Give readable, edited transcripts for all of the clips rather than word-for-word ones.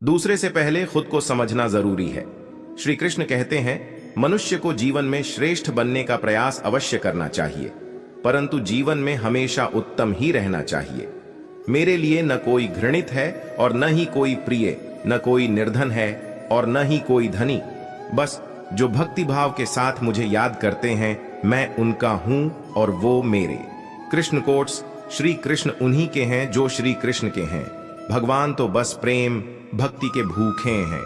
दूसरे से पहले खुद को समझना जरूरी है। श्री कृष्ण कहते हैं, मनुष्य को जीवन में श्रेष्ठ बनने का प्रयास अवश्य करना चाहिए, परंतु जीवन में हमेशा उत्तम ही रहना चाहिए। मेरे लिए न कोई घृणित है और न ही कोई प्रिय, न कोई निर्धन है और न ही कोई धनी। बस जो भक्ति भाव के साथ मुझे याद करते हैं, मैं उनका हूं और वो मेरे। कृष्ण कोट्स। श्री कृष्ण उन्हीं के हैं जो श्री कृष्ण के हैं। भगवान तो बस प्रेम भक्ति के भूखे हैं।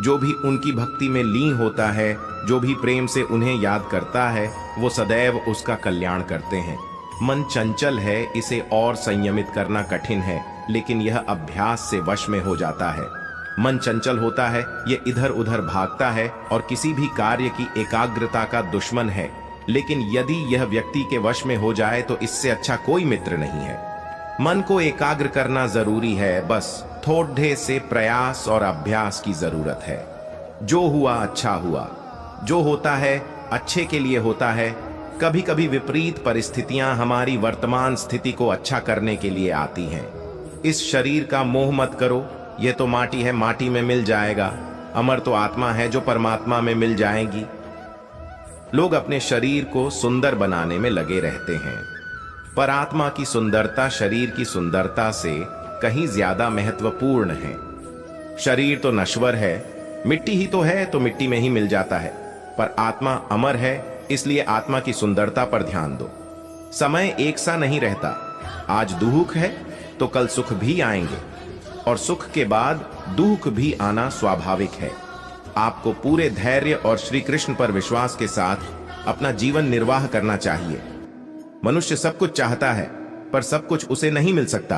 जो भी उनकी भक्ति में लीन होता है, जो भी प्रेम से उन्हें याद करता है, वो सदैव उसका कल्याण करते हैं। मन चंचल है, इसे और संयमित करना कठिन है, लेकिन यह अभ्यास से वश में हो जाता है। मन चंचल होता है, ये इधर उधर भागता है और किसी भी कार्य की एकाग्रता का दुश्मन है। लेकिन यदि यह व्यक्ति के वश में हो जाए तो इससे अच्छा कोई मित्र नहीं है। मन को एकाग्र करना जरूरी है, बस थोड़े से प्रयास और अभ्यास की जरूरत है। जो हुआ अच्छा हुआ, जो होता है अच्छे के लिए होता है। कभी कभी विपरीत परिस्थितियां हमारी वर्तमान स्थिति को अच्छा करने के लिए आती हैं। इस शरीर का मोह मत करो, यह तो माटी है, माटी में मिल जाएगा। अमर तो आत्मा है जो परमात्मा में मिल जाएगी। लोग अपने शरीर को सुंदर बनाने में लगे रहते हैं, पर आत्मा की सुंदरता शरीर की सुंदरता से कहीं ज्यादा महत्वपूर्ण है। शरीर तो नश्वर है, मिट्टी ही तो है, तो मिट्टी में ही मिल जाता है, पर आत्मा अमर है, इसलिए आत्मा की सुंदरता पर ध्यान दो। समय एक सा नहीं रहता। आज दुख है तो कल सुख भी आएंगे, और सुख के बाद दुख भी आना स्वाभाविक है। आपको पूरे धैर्य और श्री कृष्ण पर विश्वास के साथ अपना जीवन निर्वाह करना चाहिए। मनुष्य सब कुछ चाहता है, पर सब कुछ उसे नहीं मिल सकता।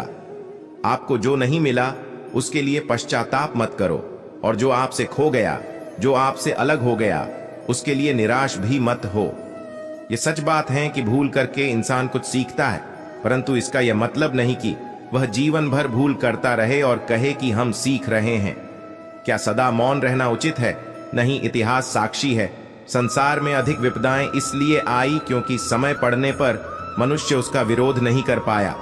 आपको जो नहीं मिला उसके लिए पश्चाताप मत करो, और जो आपसे खो गया, जो आपसे अलग हो गया, उसके लिए निराश भी मत हो। यह सच बात है कि भूल करके इंसान कुछ सीखता है, परंतु इसका यह मतलब नहीं कि वह जीवन भर भूल करता रहे और कहे कि हम सीख रहे हैं। क्या सदा मौन रहना उचित है? नहीं, इतिहास साक्षी है। संसार में अधिक विपदाएं इसलिए आई क्योंकि समय पड़ने पर मनुष्य उसका विरोध नहीं कर पाया।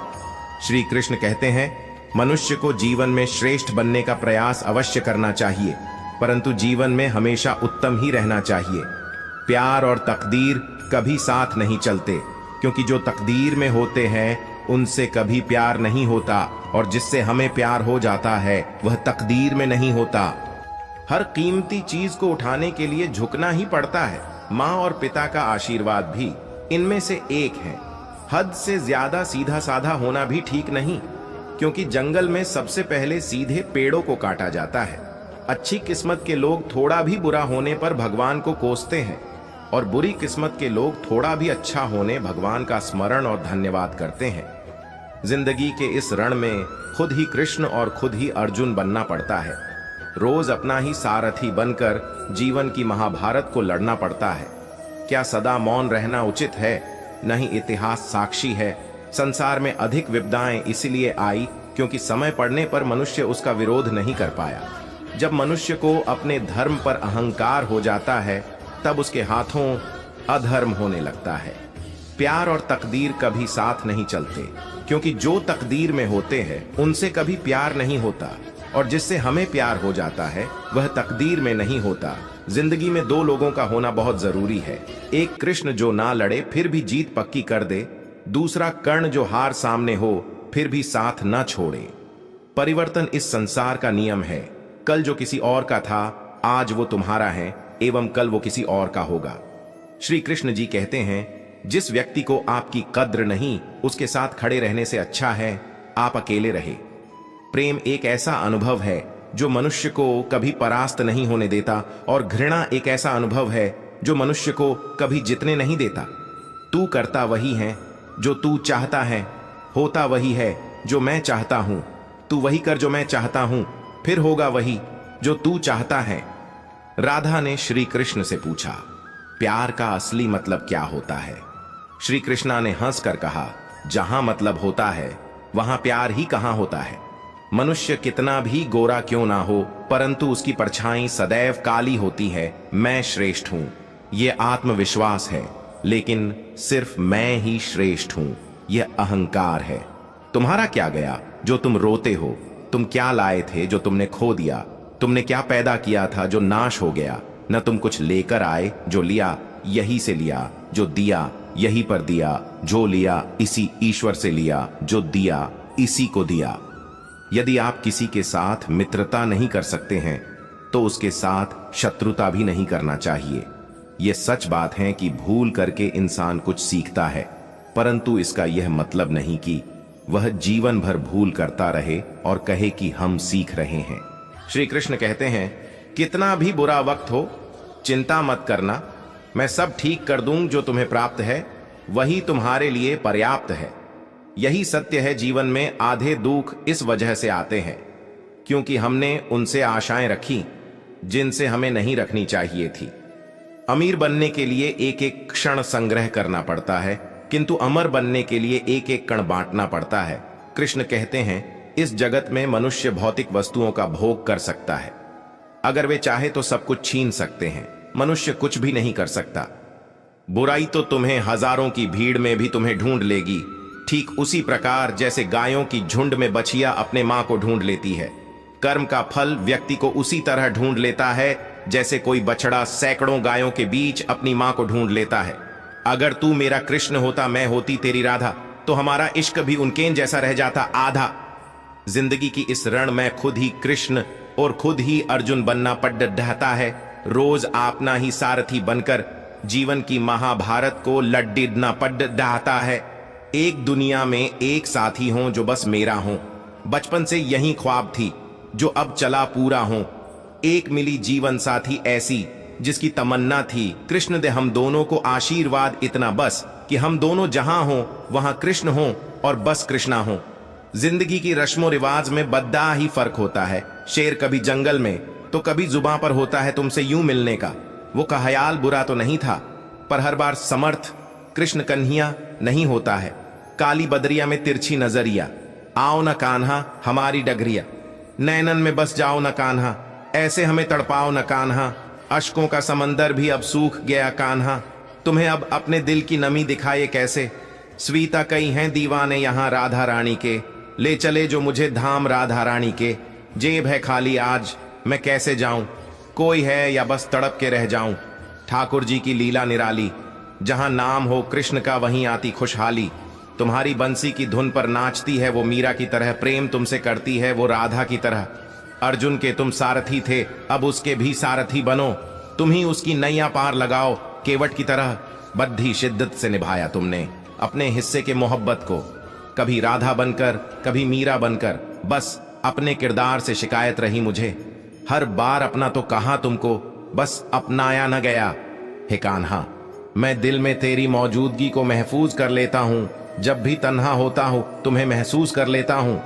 श्री कृष्ण कहते हैं, मनुष्य को जीवन में श्रेष्ठ बनने का प्रयास अवश्य करना चाहिए, परंतु जीवन में हमेशा उत्तम ही रहना चाहिए। प्यार और तकदीर कभी साथ नहीं चलते, क्योंकि जो तकदीर में होते हैं उनसे कभी प्यार नहीं होता, और जिससे हमें प्यार हो जाता है वह तकदीर में नहीं होता। हर कीमती चीज को उठाने के लिए झुकना ही पड़ता है। माँ और पिता का आशीर्वाद भी इनमें से एक है। हद से ज्यादा सीधा साधा होना भी ठीक नहीं, क्योंकि जंगल में सबसे पहले सीधे पेड़ों को काटा जाता है। अच्छी किस्मत के लोग थोड़ा भी बुरा होने पर भगवान को कोसते हैं, और बुरी किस्मत के लोग थोड़ा भी अच्छा होने भगवान का स्मरण और धन्यवाद करते हैं। जिंदगी के इस रण में खुद ही कृष्ण और खुद ही अर्जुन बनना पड़ता है। रोज अपना ही सारथी बनकर जीवन की महाभारत को लड़ना पड़ता है। क्या सदा मौन रहना उचित है? नहीं, इतिहास साक्षी है। संसार में अधिक विपदाएं इसलिए आई क्योंकि समय पड़ने पर मनुष्य उसका विरोध नहीं कर पाया। जब मनुष्य को अपने धर्म पर अहंकार हो जाता है, तब उसके हाथों अधर्म होने लगता है। प्यार और तकदीर कभी साथ नहीं चलते, क्योंकि जो तकदीर में होते हैं उनसे कभी प्यार नहीं होता, और जिससे हमें प्यार हो जाता है वह तकदीर में नहीं होता। जिंदगी में दो लोगों का होना बहुत जरूरी है। एक कृष्ण जो ना लड़े फिर भी जीत पक्की कर दे, दूसरा कर्ण जो हार सामने हो फिर भी साथ न छोड़े। परिवर्तन इस संसार का नियम है। कल जो किसी और का था, आज वो तुम्हारा है, एवं कल वो किसी और का होगा। श्री कृष्ण जी कहते हैं, जिस व्यक्ति को आपकी कद्र नहीं, उसके साथ खड़े रहने से अच्छा है आप अकेले रहे। प्रेम एक ऐसा अनुभव है जो मनुष्य को कभी परास्त नहीं होने देता, और घृणा एक ऐसा अनुभव है जो मनुष्य को कभी जीतने नहीं देता। तू करता वही है जो तू चाहता है, होता वही है जो मैं चाहता हूं। तू वही कर जो मैं चाहता हूं, फिर होगा वही जो तू चाहता है। राधा ने श्री कृष्ण से पूछा, प्यार का असली मतलब क्या होता है? श्री कृष्णा ने हंसकर कहा, जहां मतलब होता है वहां प्यार ही कहां होता है। मनुष्य कितना भी गोरा क्यों ना हो, परंतु उसकी परछाई सदैव काली होती है। मैं श्रेष्ठ हूं, यह आत्मविश्वास है, लेकिन सिर्फ मैं ही श्रेष्ठ हूं, यह अहंकार है। तुम्हारा क्या गया जो तुम रोते हो? तुम क्या लाए थे जो तुमने खो दिया? तुमने क्या पैदा किया था जो नाश हो गया? न तुम कुछ लेकर आए, जो लिया यही से लिया, जो दिया यही पर दिया, जो लिया इसी ईश्वर से लिया, जो दिया इसी को दिया। यदि आप किसी के साथ मित्रता नहीं कर सकते हैं तो उसके साथ शत्रुता भी नहीं करना चाहिए। यह सच बात है कि भूल करके इंसान कुछ सीखता है, परंतु इसका यह मतलब नहीं कि वह जीवन भर भूल करता रहे और कहे कि हम सीख रहे हैं। श्री कृष्ण कहते हैं, कितना भी बुरा वक्त हो चिंता मत करना, मैं सब ठीक कर दूं। जो तुम्हें प्राप्त है वही तुम्हारे लिए पर्याप्त है। यही सत्य है। जीवन में आधे दुख इस वजह से आते हैं क्योंकि हमने उनसे आशाएं रखी जिनसे हमें नहीं रखनी चाहिए थी। अमीर बनने के लिए एक एक क्षण संग्रह करना पड़ता है, किंतु अमर बनने के लिए एक एक कण बांटना पड़ता है। कृष्ण कहते हैं, इस जगत में मनुष्य भौतिक वस्तुओं का भोग कर सकता है। अगर वे चाहे तो सब कुछ छीन सकते हैं, मनुष्य कुछ भी नहीं कर सकता। बुराई तो तुम्हें हजारों की भीड़ में भी तुम्हें ढूंढ लेगी, ठीक उसी प्रकार जैसे गायों की झुंड में बछिया अपने मां को ढूंढ लेती है। कर्म का फल व्यक्ति को उसी तरह ढूंढ लेता है जैसे कोई बछड़ा सैकड़ों गायों के बीच अपनी मां को ढूंढ लेता है। अगर तू मेरा कृष्ण होता, मैं होती तेरी राधा, तो हमारा इश्क भी उनके जैसा रह जाता आधा। जिंदगी की इस रण में खुद ही कृष्ण और खुद ही अर्जुन बनना पड़ ढहता है। रोज अपना ही सारथी बनकर जीवन की महाभारत को लड़ना पड़ ढहता है। एक दुनिया में एक साथी हो जो बस मेरा हो, बचपन से यही ख्वाब थी जो अब चला पूरा हो। एक मिली जीवन साथी ऐसी जिसकी तमन्ना थी, कृष्ण दे हम दोनों को आशीर्वाद इतना बस कि हम दोनों जहां हो वहां कृष्ण हो और बस कृष्णा हो। जिंदगी की रस्मों रिवाज में बद्दा ही फर्क होता है। शेर कभी जंगल में तो कभी जुबां पर होता है तुमसे यूं मिलने का। वो ख्याल बुरा तो नहीं था, पर हर बार समर्थ कृष्ण कन्हैया नहीं होता है। काली बदरिया में तिरछी नजरिया, आओ न कान्हा हमारी डगरिया, नैनन में बस जाओ न कान्हा, ऐसे हमें तड़पाओ न कान्हा। अश्कों का समंदर भी अब सूख गया कान्हा, तुम्हें अब अपने दिल की नमी दिखाए कैसे। स्वीता कई हैं दीवाने यहाँ राधा रानी के, ले चले जो मुझे धाम राधा रानी के। जेब है खाली आज मैं कैसे जाऊं, कोई है या बस तड़प के रह जाऊं। ठाकुर जी की लीला निराली, जहां नाम हो कृष्ण का वहीं आती खुशहाली। तुम्हारी बंसी की धुन पर नाचती है वो मीरा की तरह, प्रेम तुमसे करती है वो राधा की तरह। अर्जुन के तुम सारथी थे, अब उसके भी सारथी बनो। तुम ही उसकी नैया पार लगाओ केवट की तरह। बद्धी शिद्दत से निभाया तुमने अपने हिस्से के मोहब्बत को, कभी राधा बनकर कभी मीरा बनकर। बस अपने किरदार से शिकायत रही मुझे, हर बार अपना तो कहा तुमको, बस अपनाया न गया। हे कान्हा, मैं दिल में तेरी मौजूदगी को महफूज कर लेता हूं। जब भी तन्हा होता हूं तुम्हें महसूस कर लेता हूं।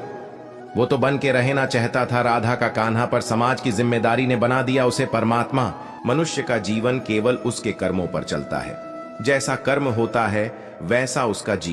वो तो बन के रहना चाहता था राधा का कान्हा, पर समाज की जिम्मेदारी ने बना दिया उसे परमात्मा। मनुष्य का जीवन केवल उसके कर्मों पर चलता है, जैसा कर्म होता है वैसा उसका जीवन।